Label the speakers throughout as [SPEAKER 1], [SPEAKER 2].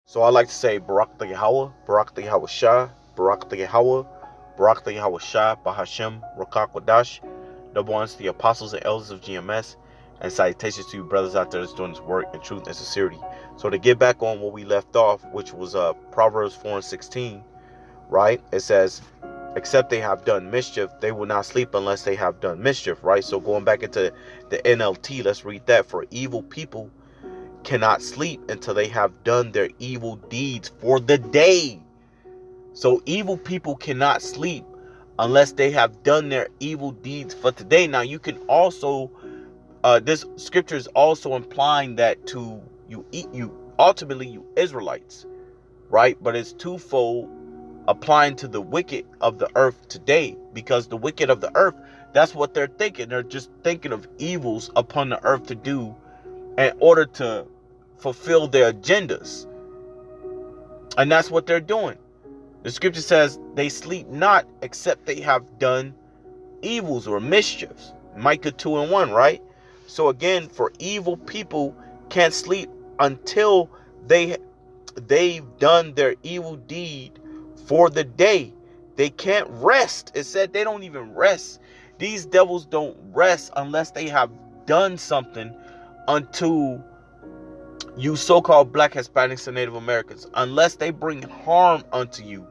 [SPEAKER 1] So I like to say Barak the Yahweh, Barak the Yahweh Shah, Barak the Yahweh, Barak the Yahweh Shah, Bahashem, Rakak Wadash, double ones to the apostles and elders of GMS, and salutations to you brothers out there that's doing this work in truth and sincerity. So to get back on what we left off, which was Proverbs 4:16, right? It says, except they have done mischief, they will not sleep unless they have done mischief, right? So going back into the NLT, let's read that. For evil people cannot sleep until they have done their evil deeds for the day. So evil people cannot sleep unless they have done their evil deeds for today. Now you can also, this scripture is also implying that to you ultimately you Israelites, right? But it's twofold, applying to the wicked of the earth today, because the wicked of the earth, that's what they're thinking. They're just thinking of evils upon the earth to do in order to fulfill their agendas. And that's what they're doing. The scripture says they sleep not except they have done evils or mischiefs. Micah 2:1, right? So again, for evil people can't sleep until they've done their evil deed for the day. They can't rest. It said they don't even rest. These devils don't rest unless they have done something unto you so-called Black, Hispanics, and Native Americans. Unless they bring harm unto you,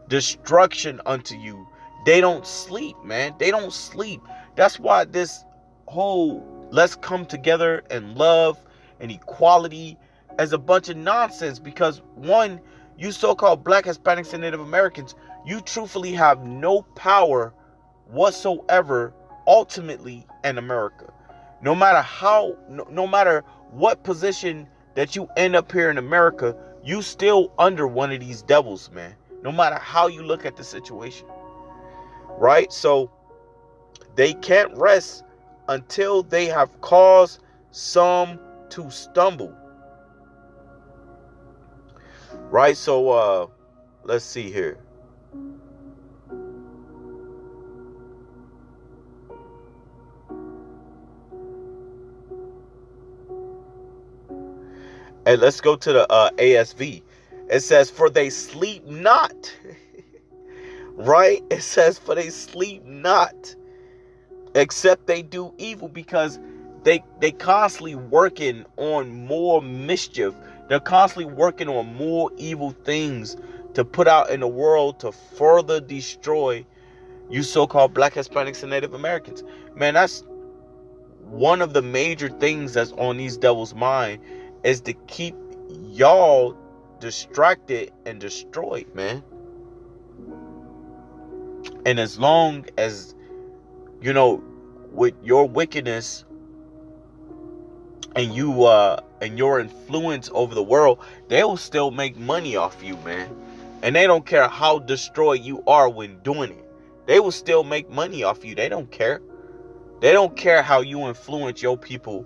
[SPEAKER 1] destruction unto you, they don't sleep, man. They don't sleep. That's why this whole let's come together and love and equality is a bunch of nonsense. Because one, you so-called Black, Hispanics, and Native Americans, you truthfully have no power whatsoever ultimately in America. No matter how, no matter what position that you end up here in America, you still under one of these devils, man. No matter how you look at the situation, right? So they can't rest until they have caused some to stumble, right? So let's see here. And let's go to the ASV. It says, for they sleep not. Right? It says, for they sleep not, except they do evil, because they constantly working on more mischief. They're constantly working on more evil things to put out in the world to further destroy you so-called Black, Hispanics, and Native Americans. Man, that's one of the major things that's on these devils' mind, is to keep y'all distracted and destroyed, man. And as long as, with your wickedness and and your influence over the world, they will still make money off you, man. And they don't care how destroyed you are when doing it. They will still make money off you. They don't care. They don't care how you influence your people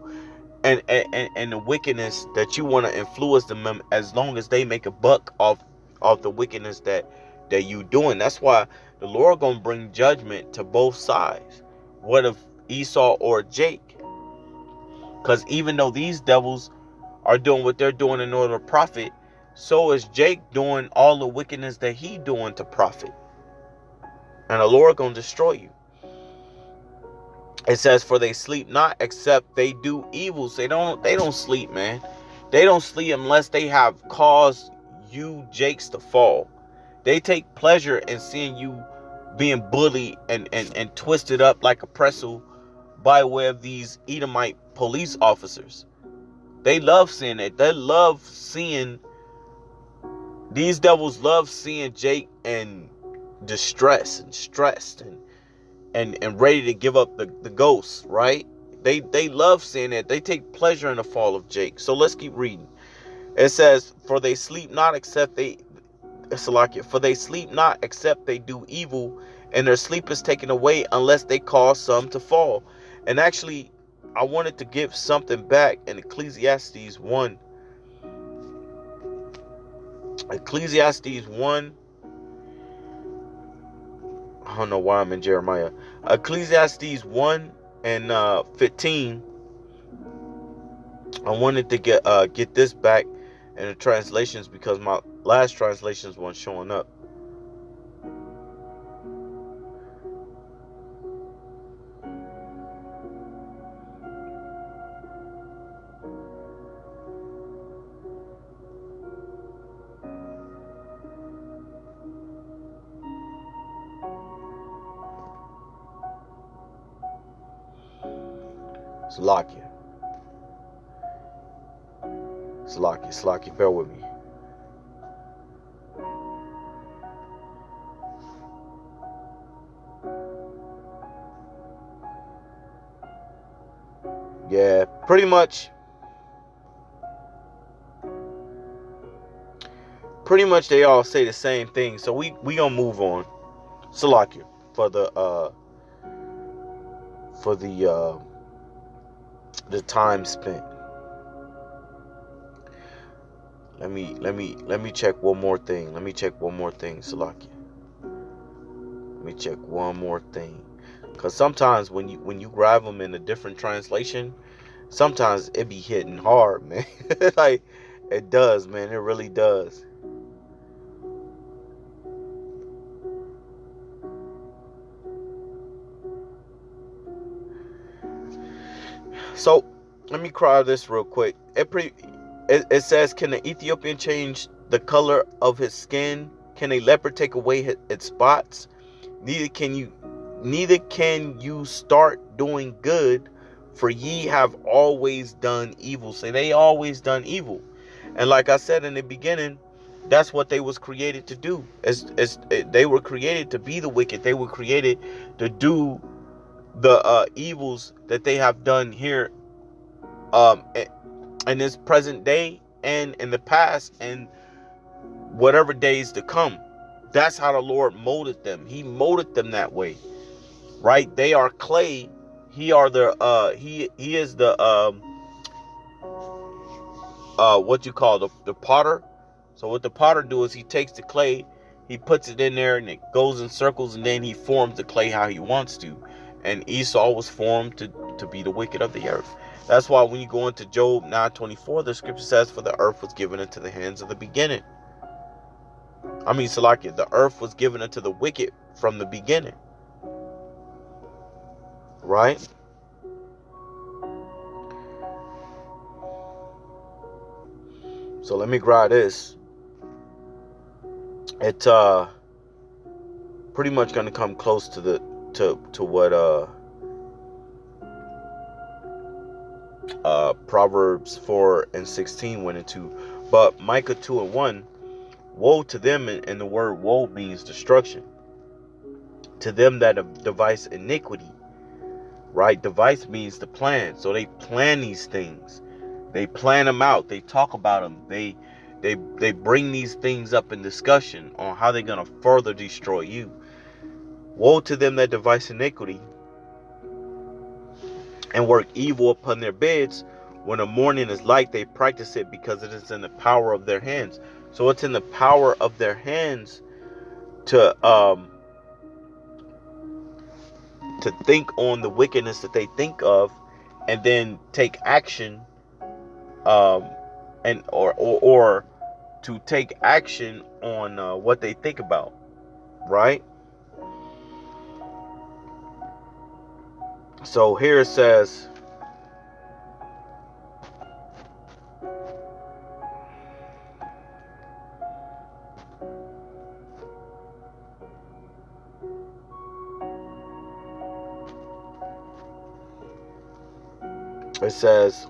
[SPEAKER 1] and the wickedness that you want to influence them, as long as they make a buck off the wickedness that you doing. That's why the Lord gonna bring judgment to both sides, whether Esau or Jake. Because even though these devils are doing what they're doing in order to profit, so is Jake doing all the wickedness that he doing to profit. And the Lord gonna destroy you. It says, for they sleep not except they do evils. They don't sleep, man. They don't sleep unless they have caused you Jakes to fall. They take pleasure in seeing you being bullied and twisted up like a pretzel by way of these Edomite police officers. They love seeing it. They love seeing, these devils love seeing Jake in distress and stressed and ready to give up the ghost, right? They love seeing it. They take pleasure in the fall of Jake. So let's keep reading. It says, for they sleep not except they do evil, and their sleep is taken away unless they cause some to fall. And actually, I wanted to give something back in Ecclesiastes 1. Ecclesiastes 1. I don't know why I'm in Jeremiah. Ecclesiastes 1 and 15. I wanted to get this back in the translations because my last translations weren't showing up. Salakia, bear with me. Yeah, pretty much they all say the same thing. So we gonna move on. Salakia for the time spent. Let me check one more thing. Salakia. Let me check one more thing. Cause sometimes when you grab them in a different translation, sometimes it be hitting hard, man. Like it does, man. It really does. So let me cry this real quick. It says, can the Ethiopian change the color of his skin? Can a leopard take away its spots? Neither can you start doing good, for ye have always done evil. So they always done evil. And like I said in the beginning, that's what they was created to do. They were created to be the wicked. They were created to do the evils that they have done here in this present day and in the past and whatever days to come. That's how the Lord molded them. He molded them that way, right? They are clay. He is the what you call the potter. So what the potter do is he takes the clay, he puts it in there, and it goes in circles, and then he forms the clay how he wants to. And Esau was formed to be the wicked of the earth. That's why when you go into Job 9:24, the scripture says, for the earth was given into the hands of the beginning. Salakia, the earth was given into the wicked from the beginning. Right? So let me grab this. It's pretty much gonna come close to what Proverbs 4:16 went into. But Micah 2:1, woe to them, and the word woe means destruction. To them that devise iniquity, right? Devise means to plan. So they plan these things. They plan them out. They talk about them. They bring these things up in discussion on how they're going to further destroy you. Woe to them that devise iniquity and work evil upon their beds. When the morning is light, they practice it because it is in the power of their hands. So it's in the power of their hands to think on the wickedness that they think of, and then take action, and or to take action on what they think about, right? So here it says,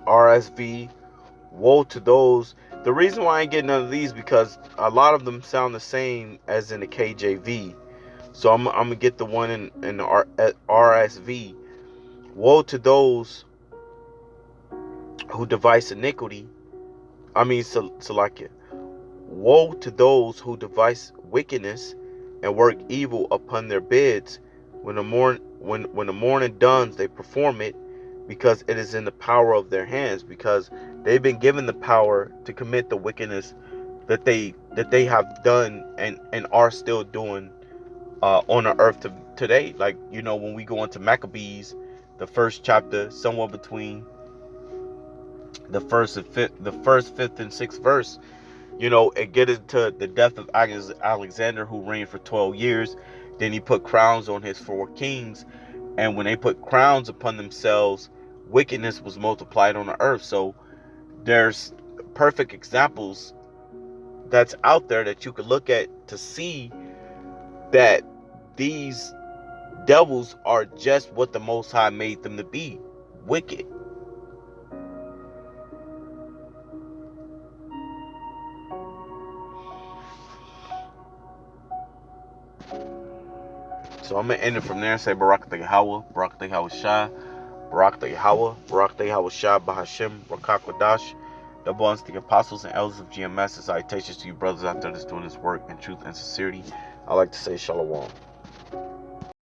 [SPEAKER 1] RSV, woe to those. The reason why I ain't getting none of these because a lot of them sound the same as in the KJV. So I'm gonna get the one in the RSV. Woe to those who devise iniquity. Salakia. Woe to those who devise wickedness and work evil upon their beds. When the morning dawns, they perform it, because it is in the power of their hands, because they've been given the power to commit the wickedness that they have done and are still doing on the earth today. Like, when we go into Maccabees, the first chapter, somewhere between the first, fifth, and sixth verse, You know, it get into the death of Alexander, who reigned for 12 years. Then he put crowns on his 4 kings. And when they put crowns upon themselves, wickedness was multiplied on the earth. So there's perfect examples that's out there that you could look at to see that these devils are just what the Most High made them to be, wicked. So I'm going to end it from there and say Barak Yahweh, Barak Yahweh Shah, Barak Yahweh, Barak Yahweh Shah, Bahashim, Rakak Wadash. Double honors to the apostles and elders of GMS, and salutations to you brothers out there that's doing this work in truth and sincerity. I like to say Shalom.